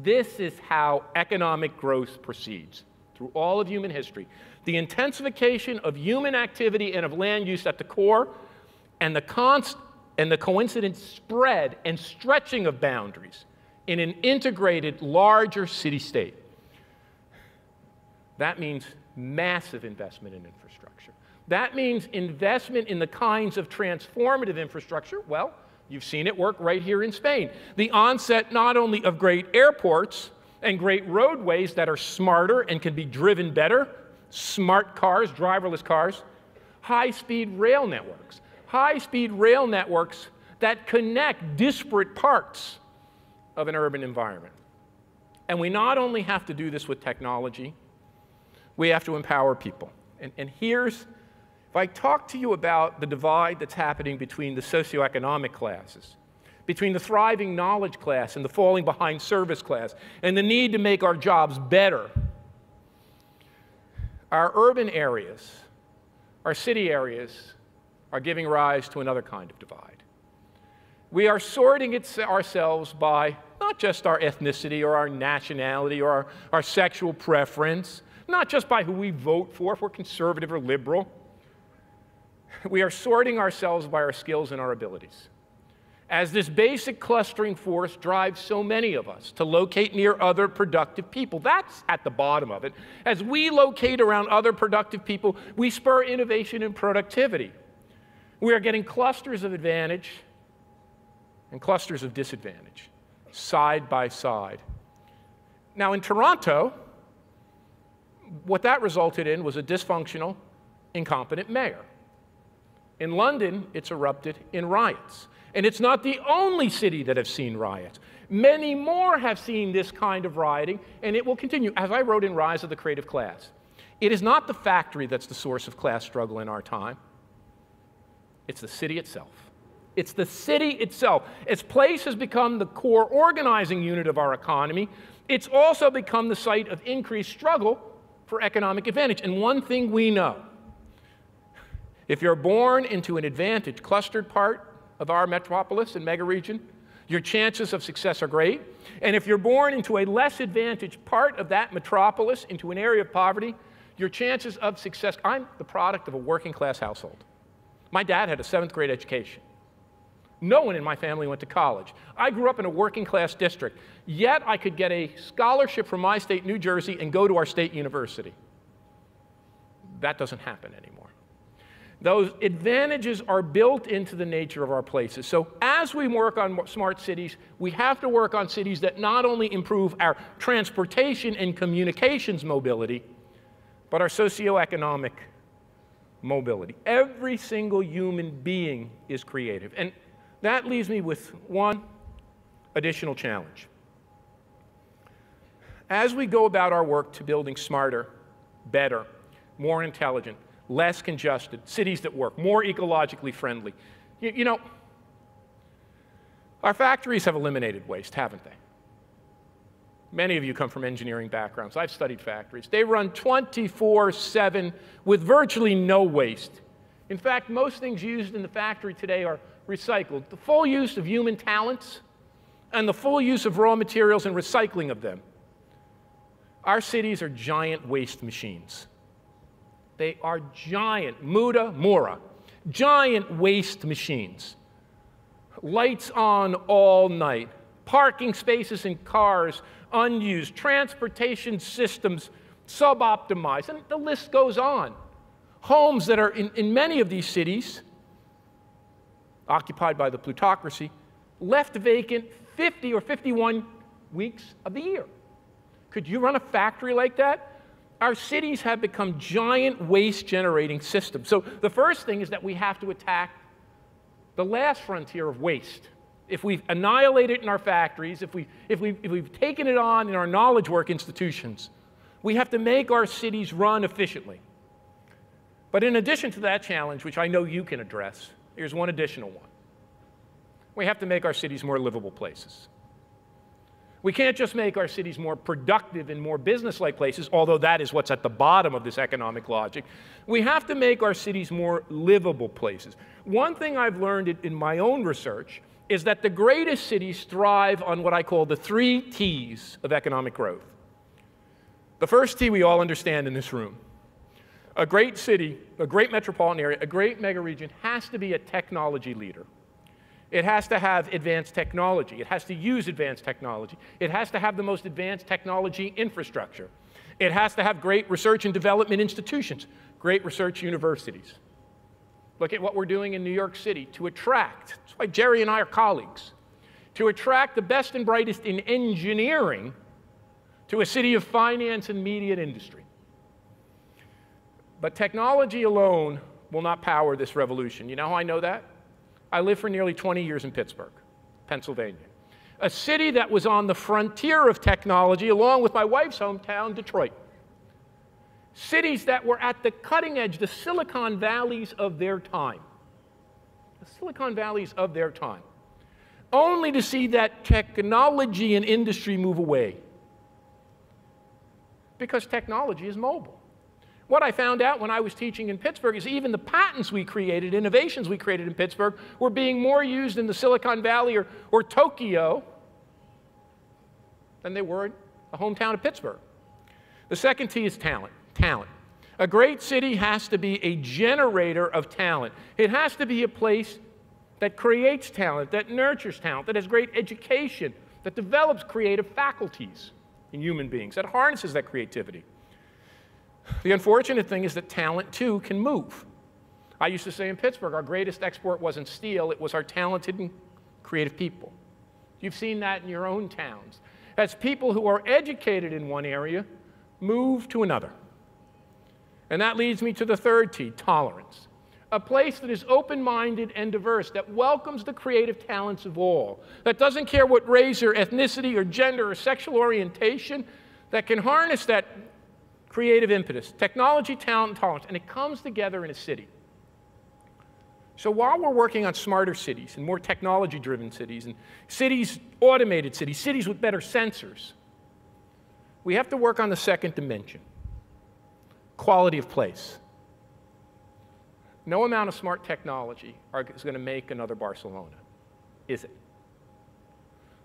This is how economic growth proceeds through all of human history. The intensification of human activity and of land use at the core, and the coincident spread and stretching of boundaries in an integrated, larger city-state. That means massive investment in infrastructure. That means investment in the kinds of transformative infrastructure, well, you've seen it work right here in Spain. The onset not only of great airports and great roadways that are smarter and can be driven better, smart cars, driverless cars, high-speed rail networks. High-speed rail networks that connect disparate parts of an urban environment. And we not only have to do this with technology, we have to empower people. And here's, if I talk to you about the divide that's happening between the socioeconomic classes, between the thriving knowledge class and the falling behind service class, and the need to make our jobs better, our urban areas, our city areas, are giving rise to another kind of divide. We are sorting ourselves by not just our ethnicity or our nationality or our sexual preference, not just by who we vote for, if we're conservative or liberal. We are sorting ourselves by our skills and our abilities. As this basic clustering force drives so many of us to locate near other productive people. That's at the bottom of it. As we locate around other productive people, we spur innovation and productivity. We are getting clusters of advantage and clusters of disadvantage. side by side. Now, in Toronto, what that resulted in was a dysfunctional, incompetent mayor. In London, it's erupted in riots. And it's not the only city that has seen riots. Many more have seen this kind of rioting, and it will continue. As I wrote in Rise of the Creative Class, it is not the factory that's the source of class struggle in our time. It's the city itself. It's the city itself. Its place has become the core organizing unit of our economy. It's also become the site of increased struggle for economic advantage. And one thing we know, if you're born into an advantaged, clustered part of our metropolis and megaregion, your chances of success are great. And if you're born into a less advantaged part of that metropolis, into an area of poverty, your chances of success. I'm the product of a working class household. My dad had a 7th grade education. No one in my family went to college. I grew up in a working class district, yet I could get a scholarship from my state, New Jersey, and go to our state university. That doesn't happen anymore. Those advantages are built into the nature of our places. So as we work on smart cities, we have to work on cities that not only improve our transportation and communications mobility, but our socioeconomic mobility. Every single human being is creative. And that leaves me with one additional challenge. As we go about our work to building smarter, better, more intelligent, less congested, cities that work, more ecologically friendly. You know, our factories have eliminated waste, haven't they? Many of you come from engineering backgrounds. I've studied factories. They run 24/7 with virtually no waste. In fact, most things used in the factory today are recycled. The full use of human talents and the full use of raw materials and recycling of them. Our cities are giant waste machines. They are giant, Mura, giant waste machines. Lights on all night, parking spaces in cars unused, transportation systems suboptimized, and the list goes on. Homes that are in many of these cities, occupied by the plutocracy, left vacant 50 or 51 weeks of the year. Could you run a factory like that? Our cities have become giant waste-generating systems. So the first thing is that we have to attack the last frontier of waste. If we've annihilated it in our factories, if we've taken it on in our knowledge work institutions, we have to make our cities run efficiently. But in addition to that challenge, which I know you can address, here's one additional one. We have to make our cities more livable places. We can't just make our cities more productive and more business-like places, although that is what's at the bottom of this economic logic. We have to make our cities more livable places. One thing I've learned in my own research is that the greatest cities thrive on what I call the 3 T's of economic growth. The first T we all understand in this room. A great city, a great metropolitan area, a great megaregion has to be a technology leader. It has to have advanced technology. It has to use advanced technology. It has to have the most advanced technology infrastructure. It has to have great research and development institutions, great research universities. Look at what we're doing in New York City to attract, that's why Jerry and I are colleagues, to attract the best and brightest in engineering to a city of finance and media and industry. But technology alone will not power this revolution. You know how I know that? I lived for nearly 20 years in Pittsburgh, Pennsylvania, a city that was on the frontier of technology along with my wife's hometown, Detroit. Cities that were at the cutting edge, the Silicon Valleys of their time. The Silicon Valleys of their time. Only to see that technology and industry move away. Because technology is mobile. What I found out when I was teaching in Pittsburgh is even the patents we created, innovations we created in Pittsburgh, were being more used in the Silicon Valley or Tokyo than they were in the hometown of Pittsburgh. The second T is talent. Talent. A great city has to be a generator of talent. It has to be a place that creates talent, that nurtures talent, that has great education, that develops creative faculties in human beings, that harnesses that creativity. The unfortunate thing is that talent, too, can move. I used to say in Pittsburgh, our greatest export wasn't steel, it was our talented and creative people. You've seen that in your own towns. As people who are educated in one area move to another. And that leads me to the third T, tolerance. A place that is open-minded and diverse, that welcomes the creative talents of all, that doesn't care what race or ethnicity or gender or sexual orientation, that can harness that creative impetus, technology, talent, and tolerance, and it comes together in a city. So while we're working on smarter cities and more technology-driven cities and cities, automated cities, cities with better sensors, we have to work on the second dimension, quality of place. No amount of smart technology is going to make another Barcelona, is it?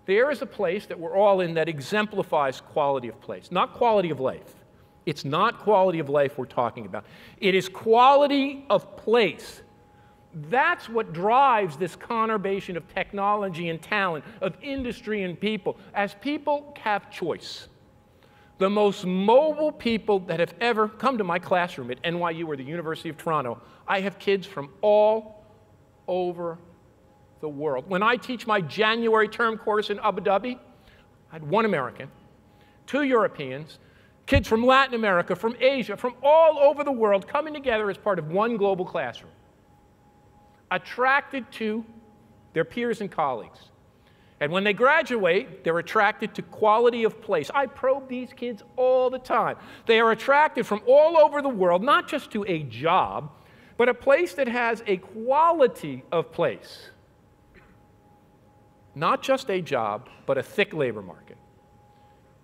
There is a place that we're all in that exemplifies quality of place, not quality of life. It's not quality of life we're talking about. It is quality of place. That's what drives this conurbation of technology and talent, of industry and people. As people have choice, the most mobile people that have ever come to my classroom at NYU or the University of Toronto, I have kids from all over the world. When I teach my January term course in Abu Dhabi, I had 1 American, 2 Europeans, kids from Latin America, from Asia, from all over the world coming together as part of one global classroom, attracted to their peers and colleagues. And when they graduate, they're attracted to quality of place. I probe these kids all the time. They are attracted from all over the world, not just to a job, but a place that has a quality of place. Not just a job, but a thick labor market.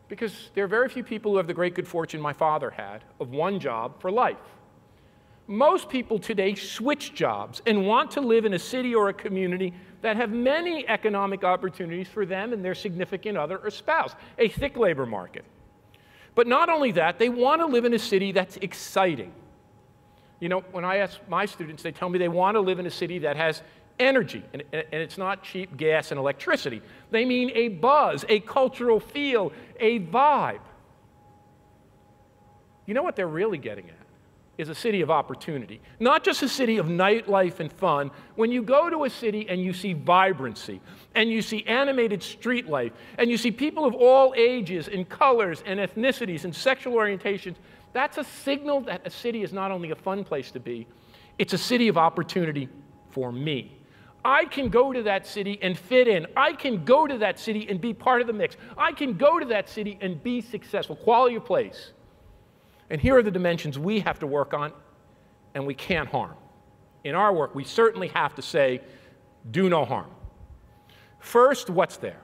Because there are very few people who have the great good fortune my father had of one job for life. Most people today switch jobs and want to live in a city or a community that have many economic opportunities for them and their significant other or spouse, a thick labor market. But not only that, they want to live in a city that's exciting. You know, when I ask my students, they tell me they want to live in a city that has energy, and it's not cheap gas and electricity. They mean a buzz, a cultural feel, a vibe. You know what they're really getting at? Is a city of opportunity. Not just a city of nightlife and fun. When you go to a city and you see vibrancy, and you see animated street life, and you see people of all ages and colors and ethnicities and sexual orientations, that's a signal that a city is not only a fun place to be, it's a city of opportunity for me. I can go to that city and fit in. I can go to that city and be part of the mix. I can go to that city and be successful. Quality of place. And here are the dimensions we have to work on, and we can't harm. In our work, we certainly have to say, do no harm. First, what's there?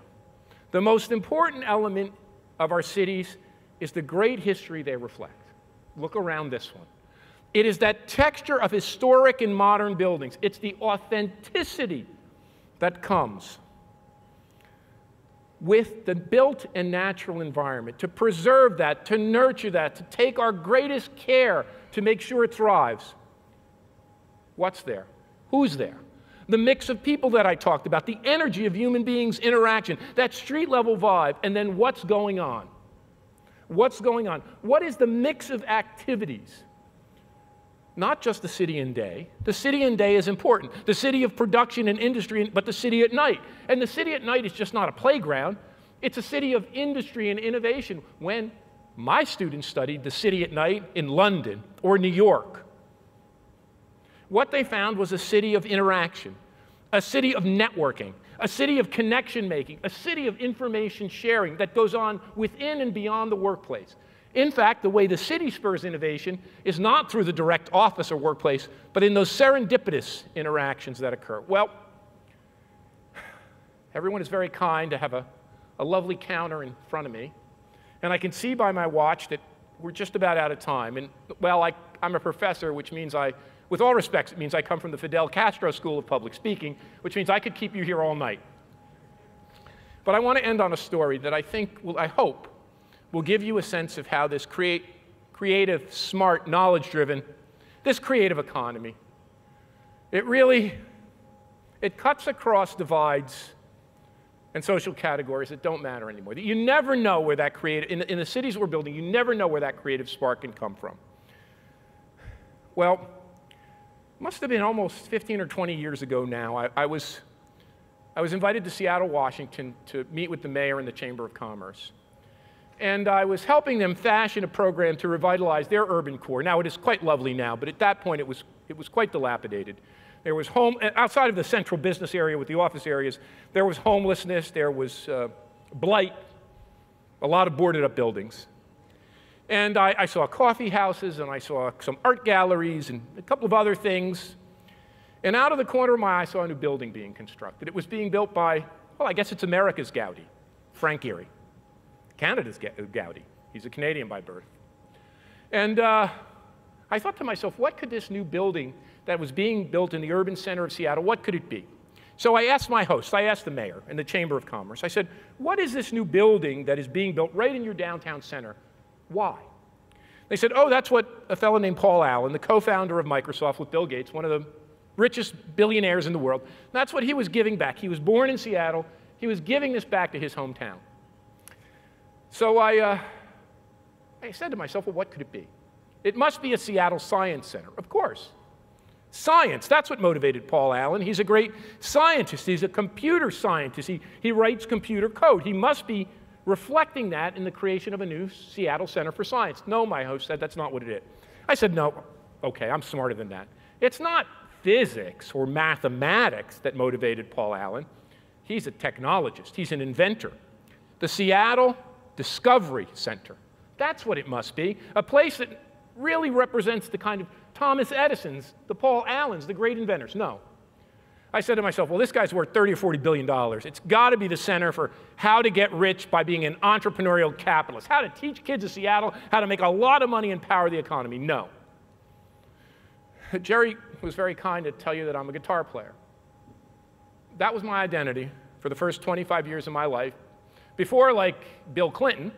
The most important element of our cities is the great history they reflect. Look around this one. It is that texture of historic and modern buildings. It's the authenticity that comes with the built and natural environment, to preserve that, to nurture that, to take our greatest care to make sure it thrives. What's there? Who's there? The mix of people that I talked about, the energy of human beings' interaction, that street-level vibe, and then what's going on? What's going on? What is the mix of activities? Not just the city and day. The city and day is important. The city of production and industry, but the city at night. And the city at night is just not a playground. It's a city of industry and innovation. When my students studied the city at night in London or New York, what they found was a city of interaction, a city of networking, a city of connection making, a city of information sharing that goes on within and beyond the workplace. In fact, the way the city spurs innovation is not through the direct office or workplace, but in those serendipitous interactions that occur. Well, everyone is very kind to have a lovely counter in front of me, and I can see by my watch that we're just about out of time. And, well, I'm a professor, which means with all respects, it means I come from the Fidel Castro School of Public Speaking, which means I could keep you here all night. But I want to end on a story that I hope, will give you a sense of how this creative, smart, knowledge-driven, this creative economy, it cuts across divides and social categories that don't matter anymore. You never know where that in the cities we're building, you never know where that creative spark can come from. Well, it must have been almost 15 or 20 years ago now. I was I was invited to Seattle, Washington to meet with the mayor and the Chamber of Commerce. And I was helping them fashion a program to revitalize their urban core. Now, it is quite lovely now, but at that point it was quite dilapidated. There was outside of the central business area with the office areas, there was homelessness, there was blight, a lot of boarded up buildings. And I saw coffee houses, and I saw some art galleries, and a couple of other things. And out of the corner of my eye, I saw a new building being constructed. It was being built by, well, I guess it's America's Gaudi, Frank Gehry. Canada's Gaudi. He's a Canadian by birth. And I thought to myself, what could this new building that was being built in the urban center of Seattle, what could it be? So I asked my host, I asked the mayor and the Chamber of Commerce, I said, what is this new building that is being built right in your downtown center? Why? They said, oh, that's what a fellow named Paul Allen, the co-founder of Microsoft with Bill Gates, one of the richest billionaires in the world, that's what he was giving back. He was born in Seattle. He was giving this back to his hometown. So I said to myself, well, what could it be? It must be a Seattle Science Center. Of course. Science, that's what motivated Paul Allen. He's a great scientist. He's a computer scientist. He writes computer code. He must be reflecting that in the creation of a new Seattle Center for Science. No, my host said, that's not what it is. I said, no, okay, I'm smarter than that. It's not physics or mathematics that motivated Paul Allen. He's a technologist. He's an inventor. The Seattle Discovery Center. That's what it must be. A place that really represents the kind of Thomas Edison's, the Paul Allens, the great inventors. No. I said to myself, well, this guy's worth $30 or $40 billion. It's got to be the center for how to get rich by being an entrepreneurial capitalist, how to teach kids in Seattle how to make a lot of money and power the economy. No. Jerry was very kind to tell you that I'm a guitar player. That was my identity for the first 25 years of my life. Before, like Bill Clinton,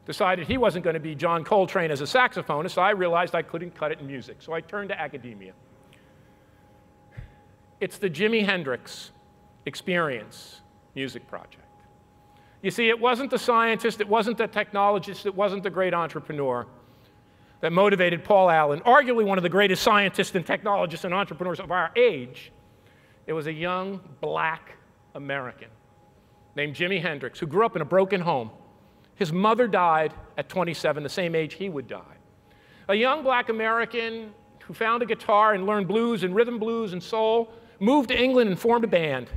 decided he wasn't going to be John Coltrane as a saxophonist, I realized I couldn't cut it in music, so I turned to academia. It's the Jimi Hendrix Experience Music Project. You see, it wasn't the scientist, it wasn't the technologist, it wasn't the great entrepreneur that motivated Paul Allen, arguably one of the greatest scientists and technologists and entrepreneurs of our age. It was a young black American named Jimi Hendrix, who grew up in a broken home. His mother died at 27, the same age he would die. A young black American who found a guitar and learned blues and rhythm blues and soul, moved to England and formed a band,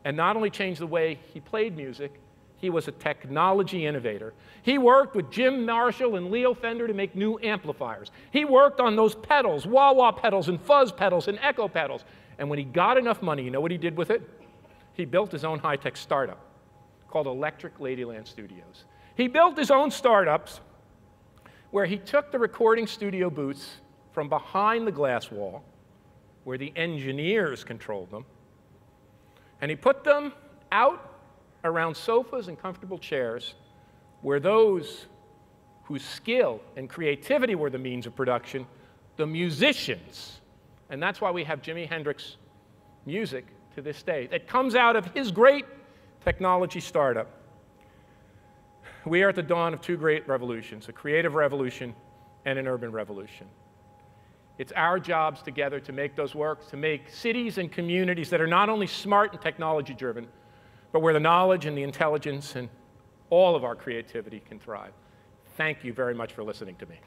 and not only changed the way he played music, he was a technology innovator. He worked with Jim Marshall and Leo Fender to make new amplifiers. He worked on those pedals, wah-wah pedals and fuzz pedals and echo pedals. And when he got enough money, you know what he did with it? He built his own high-tech startup called Electric Ladyland Studios. He built his own startups where he took the recording studio booths from behind the glass wall, where the engineers controlled them, and he put them out around sofas and comfortable chairs where those whose skill and creativity were the means of production, the musicians, and that's why we have Jimi Hendrix music to this day. It comes out of his great technology startup. We are at the dawn of two great revolutions, a creative revolution and an urban revolution. It's our jobs together to make those work, to make cities and communities that are not only smart and technology-driven, but where the knowledge and the intelligence and all of our creativity can thrive. Thank you very much for listening to me.